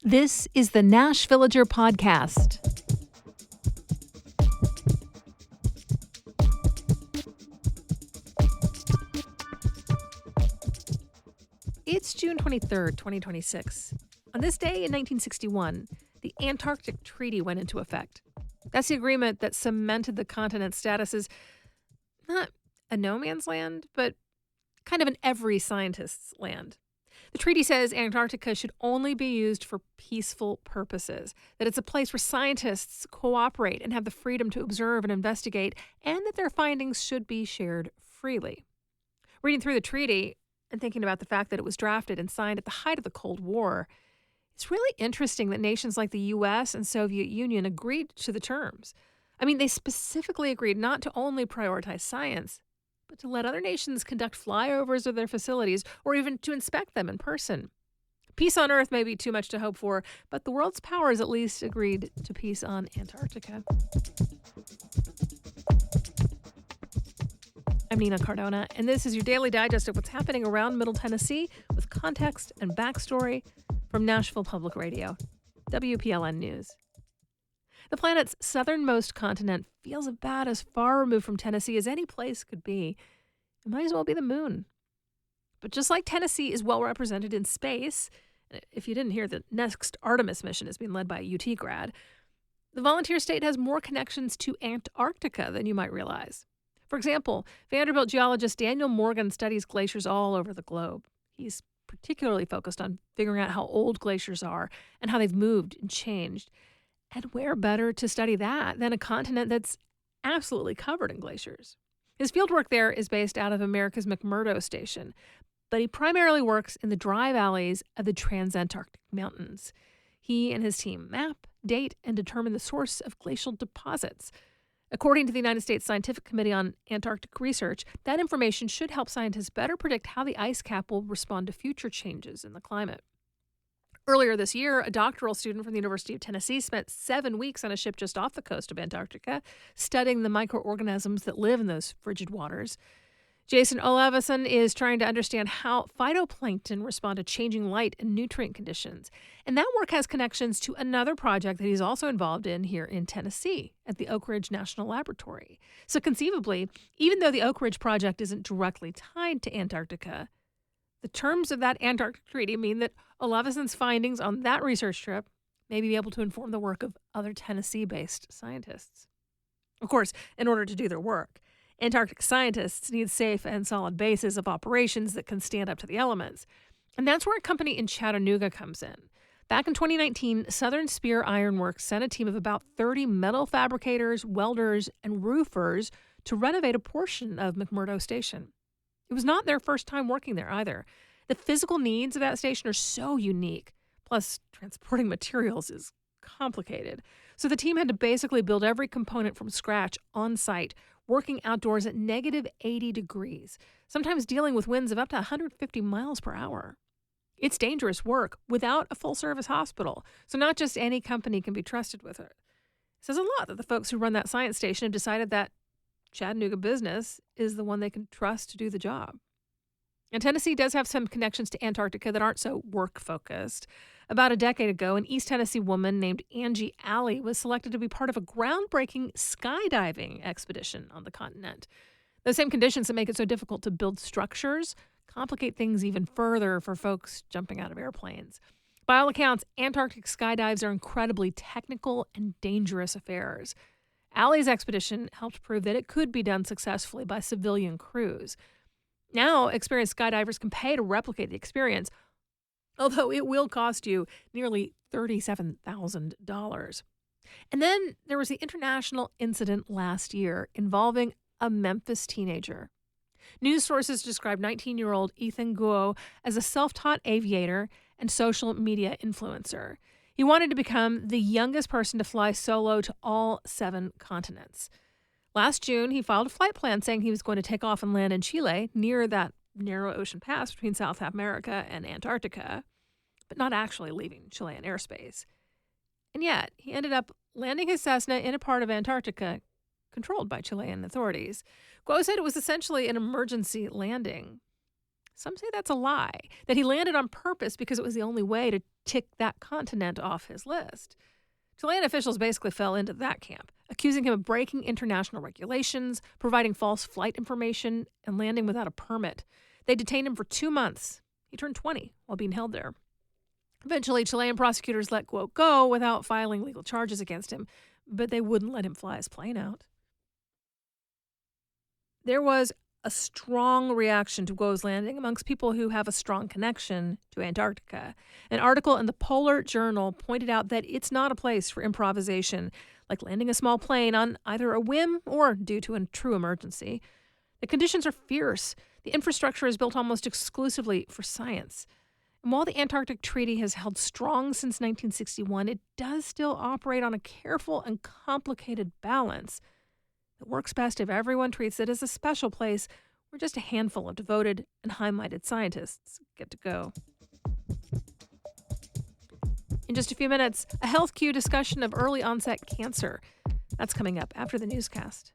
This is the Nash Villager Podcast. It's June 23rd, 2026. On this day in 1961, the Antarctic Treaty went into effect. That's the agreement that cemented the continent's status as not a no man's land, but kind of an every scientist's land. The treaty says Antarctica should only be used for peaceful purposes, that it's a place where scientists cooperate and have the freedom to observe and investigate, and that their findings should be shared freely. Reading through the treaty and thinking about the fact that it was drafted and signed at the height of the Cold War, it's really interesting that nations like the U.S. and Soviet Union agreed to the terms. I mean, they specifically agreed not to only prioritize science, but to let other nations conduct flyovers of their facilities or even to inspect them in person. Peace on Earth may be too much to hope for, but the world's powers at least agreed to peace on Antarctica. I'm Nina Cardona, and this is your daily digest of what's happening around Middle Tennessee with context and backstory from Nashville Public Radio, WPLN News. The planet's southernmost continent feels about as far removed from Tennessee as any place could be. It might as well be the moon. But just like Tennessee is well represented in space, if you didn't hear, the next Artemis mission is being led by a UT grad, the volunteer state has more connections to Antarctica than you might realize. For example, Vanderbilt geologist Daniel Morgan studies glaciers all over the globe. He's particularly focused on figuring out how old glaciers are and how they've moved and changed. And where better to study that than a continent that's absolutely covered in glaciers? His fieldwork there is based out of America's McMurdo Station, but he primarily works in the dry valleys of the Transantarctic Mountains. He and his team map, date, and determine the source of glacial deposits. According to the United States Scientific Committee on Antarctic Research, that information should help scientists better predict how the ice cap will respond to future changes in the climate. Earlier this year, a doctoral student from the University of Tennessee spent 7 weeks on a ship just off the coast of Antarctica, studying the microorganisms that live in those frigid waters. Jason Olafsson is trying to understand how phytoplankton respond to changing light and nutrient conditions. And that work has connections to another project that he's also involved in here in Tennessee at the Oak Ridge National Laboratory. So conceivably, even though the Oak Ridge project isn't directly tied to Antarctica, the terms of that Antarctic Treaty mean that Olafsson's findings on that research trip may be able to inform the work of other Tennessee-based scientists. Of course, in order to do their work, Antarctic scientists need safe and solid bases of operations that can stand up to the elements. And that's where a company in Chattanooga comes in. Back in 2019, Southern Spear Iron Works sent a team of about 30 metal fabricators, welders, and roofers to renovate a portion of McMurdo Station. It was not their first time working there either. The physical needs of that station are so unique. Plus, transporting materials is complicated. So the team had to basically build every component from scratch on site, working outdoors at negative 80 degrees, sometimes dealing with winds of up to 150 miles per hour. It's dangerous work without a full-service hospital, so not just any company can be trusted with it. It says a lot that the folks who run that science station have decided that Chattanooga business is the one they can trust to do the job. And Tennessee does have some connections to Antarctica that aren't so work-focused. About a decade ago, an East Tennessee woman named Angie Alley was selected to be part of a groundbreaking skydiving expedition on the continent. Those same conditions that make it so difficult to build structures complicate things even further for folks jumping out of airplanes. By all accounts, Antarctic skydives are incredibly technical and dangerous affairs. Alley's expedition helped prove that it could be done successfully by civilian crews. Now, experienced skydivers can pay to replicate the experience, although it will cost you nearly $37,000. And then there was the international incident last year involving a Memphis teenager. News sources described 19-year-old Ethan Guo as a self-taught aviator and social media influencer. He wanted to become the youngest person to fly solo to all 7 continents. Last June, he filed a flight plan saying he was going to take off and land in Chile, near that narrow ocean pass between South America and Antarctica, but not actually leaving Chilean airspace. And yet, he ended up landing his Cessna in a part of Antarctica controlled by Chilean authorities. Guo said it was essentially an emergency landing. Some say that's a lie, that he landed on purpose because it was the only way to tick that continent off his list. Chilean officials basically fell into that camp, accusing him of breaking international regulations, providing false flight information, and landing without a permit. They detained him for 2 months. He turned 20 while being held there. Eventually, Chilean prosecutors let Guo go without filing legal charges against him, but they wouldn't let him fly his plane out. There was a strong reaction to Guo's landing amongst people who have a strong connection to Antarctica. An article in the Polar Journal pointed out that it's not a place for improvisation, like landing a small plane on either a whim or due to a true emergency. The conditions are fierce. The infrastructure is built almost exclusively for science. And while the Antarctic Treaty has held strong since 1961, it does still operate on a careful and complicated balance. It works best if everyone treats it as a special place where just a handful of devoted and high-minded scientists get to go. In just a few minutes, a health cue discussion of early onset cancer. That's coming up after the newscast.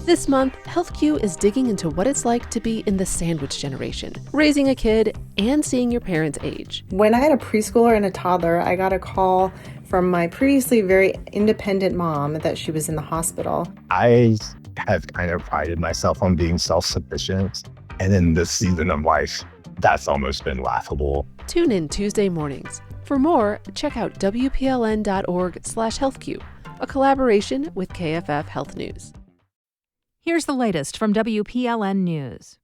This month, HealthQ is digging into what it's like to be in the sandwich generation, raising a kid and seeing your parents age. When I had a preschooler and a toddler, I got a call from my previously very independent mom that she was in the hospital. I have kind of prided myself on being self-sufficient. And in this season of life, that's almost been laughable. Tune in Tuesday mornings. For more, check out WPLN.org/HealthQ, a collaboration with KFF Health News. Here's the latest from WPLN News.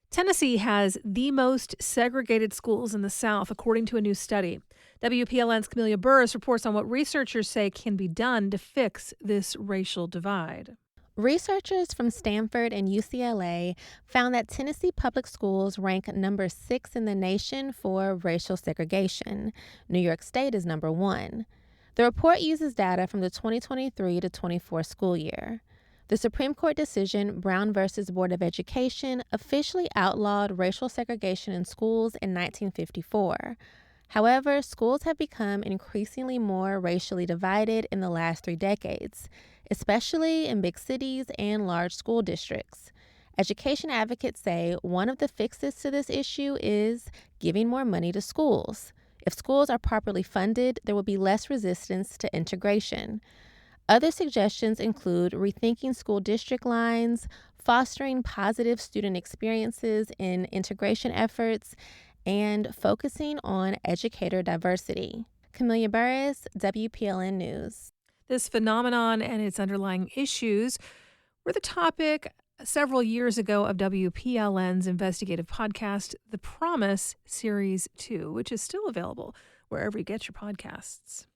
Tennessee has the most segregated schools in the South, according to a new study. WPLN's Camelia Burris reports on what researchers say can be done to fix this racial divide. Researchers from Stanford and UCLA found that Tennessee public schools rank number 6 in the nation for racial segregation. New York State is number 1. The report uses data from the 2023 to 24 school year. The Supreme Court decision, Brown v. Board of Education, officially outlawed racial segregation in schools in 1954. However, schools have become increasingly more racially divided in the last 3 decades, especially in big cities and large school districts. Education advocates say one of the fixes to this issue is giving more money to schools. If schools are properly funded, there will be less resistance to integration. Other suggestions include rethinking school district lines, fostering positive student experiences in integration efforts, and focusing on educator diversity. Camelia Burris, WPLN News. This phenomenon and its underlying issues were the topic several years ago of WPLN's investigative podcast, The Promise Series 2, which is still available wherever you get your podcasts.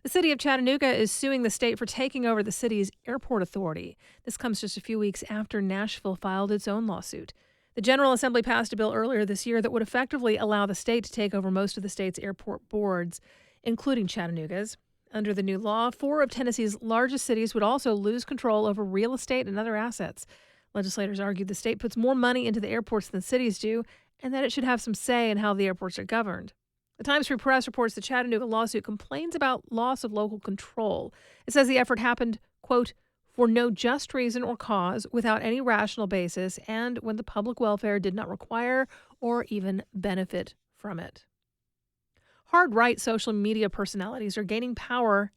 The city of Chattanooga is suing the state for taking over the city's airport authority. This comes just a few weeks after Nashville filed its own lawsuit. The General Assembly passed a bill earlier this year that would effectively allow the state to take over most of the state's airport boards, including Chattanooga's. Under the new law, 4 of Tennessee's largest cities would also lose control over real estate and other assets. Legislators argued the state puts more money into the airports than cities do, and that it should have some say in how the airports are governed. The Times Free Press reports the Chattanooga lawsuit complains about loss of local control. It says the effort happened, quote, for no just reason or cause, without any rational basis, and when the public welfare did not require or even benefit from it. Hard-right social media personalities are gaining power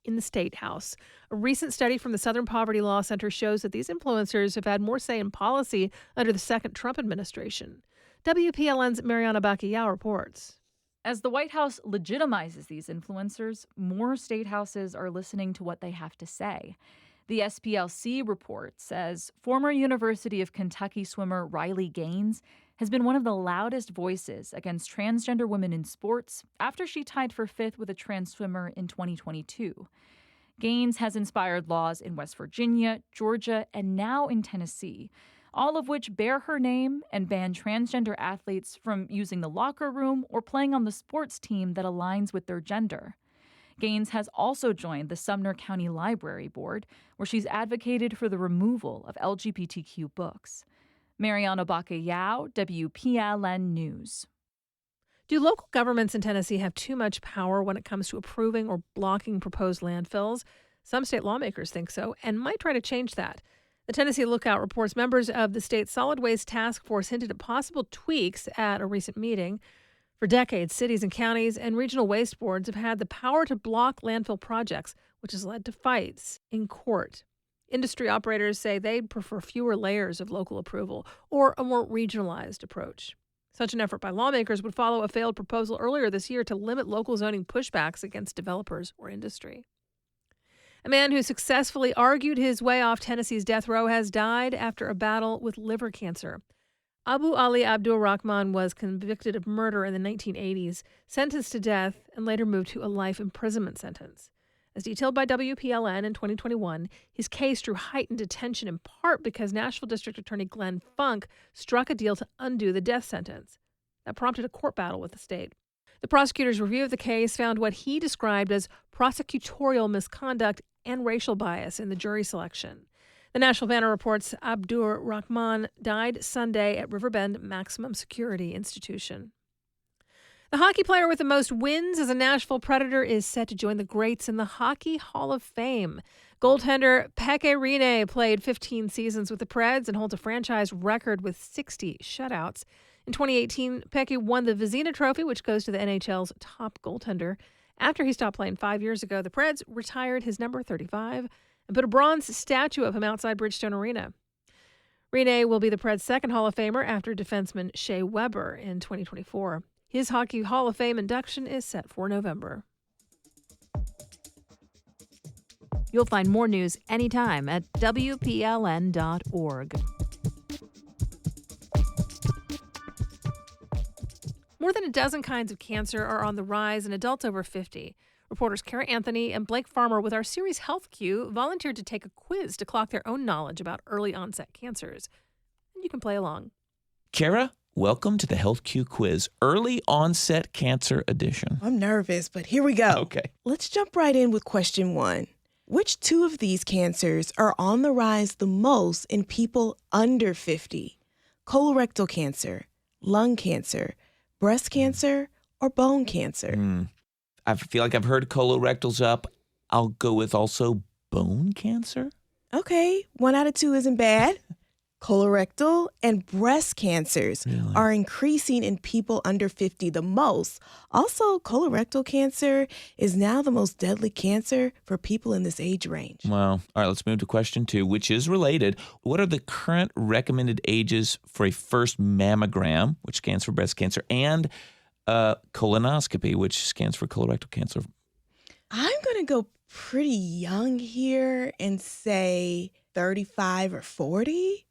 in the State House. A recent study from the Southern Poverty Law Center shows that these influencers have had more say in policy under the second Trump administration. WPLN's Mariana Bacallao reports. As the White House legitimizes these influencers, more state houses are listening to what they have to say. The SPLC report says former University of Kentucky swimmer Riley Gaines has been one of the loudest voices against transgender women in sports after she tied for 5th with a trans swimmer in 2022. Gaines has inspired laws in West Virginia, Georgia, and now in Tennessee, all of which bear her name and ban transgender athletes from using the locker room or playing on the sports team that aligns with their gender. Gaines has also joined the Sumner County Library Board, where she's advocated for the removal of LGBTQ books. Mariana Bacallao, WPLN News. Do local governments in Tennessee have too much power when it comes to approving or blocking proposed landfills? Some state lawmakers think so and might try to change that. The Tennessee Lookout reports members of the state's Solid Waste Task Force hinted at possible tweaks at a recent meeting. For decades, cities and counties and regional waste boards have had the power to block landfill projects, which has led to fights in court. Industry operators say they'd prefer fewer layers of local approval or a more regionalized approach. Such an effort by lawmakers would follow a failed proposal earlier this year to limit local zoning pushbacks against developers or industry. A man who successfully argued his way off Tennessee's death row has died after a battle with liver cancer. Abu Ali Abdul Rahman was convicted of murder in the 1980s, sentenced to death, and later moved to a life imprisonment sentence. As detailed by WPLN in 2021, his case drew heightened attention in part because Nashville District Attorney Glenn Funk struck a deal to undo the death sentence. That prompted a court battle with the state. The prosecutor's review of the case found what he described as prosecutorial misconduct and racial bias in the jury selection. The Nashville Banner reports Abdur Rahman died Sunday at Riverbend Maximum Security Institution. The hockey player with the most wins as a Nashville Predator is set to join the greats in the Hockey Hall of Fame. Goaltender Pekka Rinne played 15 seasons with the Preds and holds a franchise record with 60 shutouts. In 2018, Pekka won the Vezina Trophy, which goes to the NHL's top goaltender. After he stopped playing 5 years ago, the Preds retired his number 35 and put a bronze statue of him outside Bridgestone Arena. Rinne will be the Preds' second Hall of Famer after defenseman Shea Weber in 2024. His Hockey Hall of Fame induction is set for November. You'll find more news anytime at WPLN.org. More than a dozen kinds of cancer are on the rise in adults over 50. Reporters Kara Anthony and Blake Farmer with our series Health Q volunteered to take a quiz to clock their own knowledge about early onset cancers. And you can play along. Kara, welcome to the Health Q quiz, Early Onset Cancer Edition. I'm nervous, but here we go. Okay. Let's jump right in with question 1. Which 2 of these cancers are on the rise the most in people under 50? Colorectal cancer, lung cancer, breast cancer, or bone cancer? I feel like I've heard colorectal's up. I'll go with also bone cancer. Okay, 1 out of 2 isn't bad. Colorectal and breast cancers are increasing in people under 50 the most. Also, colorectal cancer is now the most deadly cancer for people in this age range. Wow. All right, let's move to question 2, which is related. What are the current recommended ages for a first mammogram, which scans for breast cancer, and colonoscopy, which scans for colorectal cancer? I'm going to go pretty young here and say 35 or 40.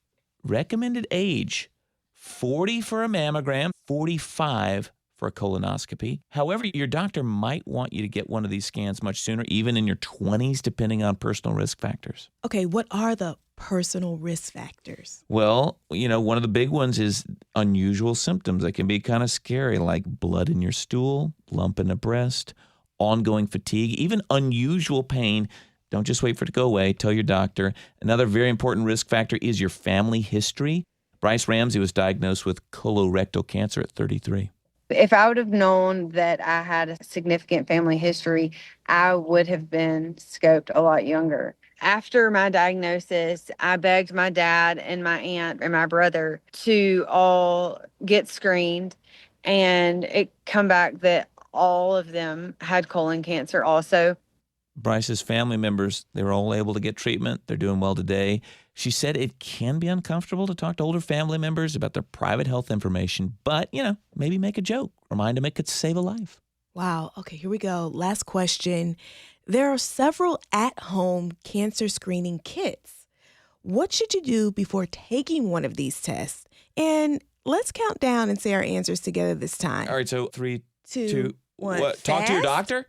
Recommended age, 40 for a mammogram, 45 for a colonoscopy. However, your doctor might want you to get one of these scans much sooner, even in your 20s, depending on personal risk factors. Okay, what are the personal risk factors? Well, one of the big ones is unusual symptoms that can be kind of scary, like blood in your stool, lump in the breast, ongoing fatigue, even unusual pain. Don't just wait for it to go away. Tell your doctor. Another very important risk factor is your family history. Bryce Ramsey was diagnosed with colorectal cancer at 33. If I would have known that I had a significant family history, I would have been scoped a lot younger. After my diagnosis, I begged my dad and my aunt and my brother to all get screened, and it come back that all of them had colon cancer also. Bryce's family members, they were all able to get treatment. They're doing well today. She said it can be uncomfortable to talk to older family members about their private health information, but, maybe make a joke. Remind them it could save a life. Wow. Okay, here we go. Last question. There are several at-home cancer screening kits. What should you do before taking one of these tests? And let's count down and say our answers together this time. All right, so 3, 2, 1. What? Talk to your doctor?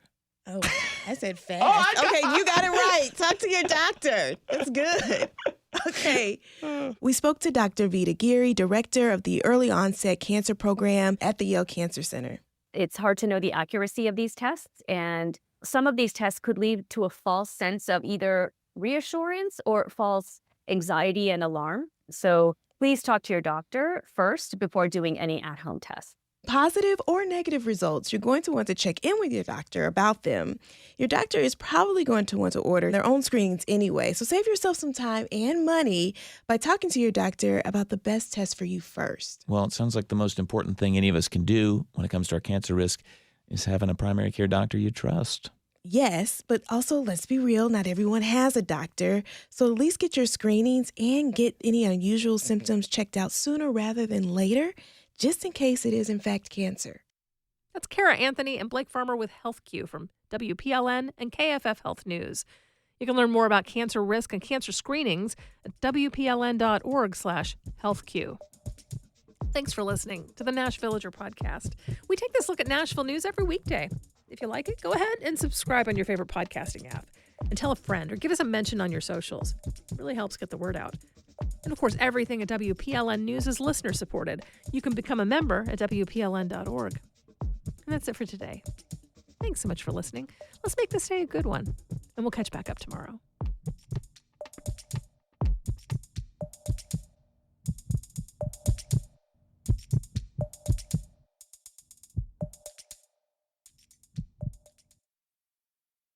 Oh, I said fast. Okay, you got it right. Talk to your doctor. That's good. Okay. We spoke to Dr. Vita Geary, director of the Early Onset Cancer Program at the Yale Cancer Center. It's hard to know the accuracy of these tests, and some of these tests could lead to a false sense of either reassurance or false anxiety and alarm. So please talk to your doctor first before doing any at-home tests. Positive or negative results, you're going to want to check in with your doctor about them. Your doctor is probably going to want to order their own screenings anyway, so save yourself some time and money by talking to your doctor about the best test for you first. Well, it sounds like the most important thing any of us can do when it comes to our cancer risk is having a primary care doctor you trust. Yes, but also let's be real, not everyone has a doctor, so at least get your screenings and get any unusual symptoms checked out sooner rather than later, just in case it is in fact cancer. That's Kara Anthony and Blake Farmer with Health Q from WPLN and KFF Health News. You can learn more about cancer risk and cancer screenings at WPLN.org/healthq. Thanks for listening to the Nash Villager podcast. We take this look at Nashville news every weekday. If you like it, go ahead and subscribe on your favorite podcasting app and tell a friend or give us a mention on your socials. It really helps get the word out. And of course, everything at WPLN News is listener supported. You can become a member at WPLN.org. And that's it for today. Thanks so much for listening. Let's make this day a good one, and we'll catch back up tomorrow.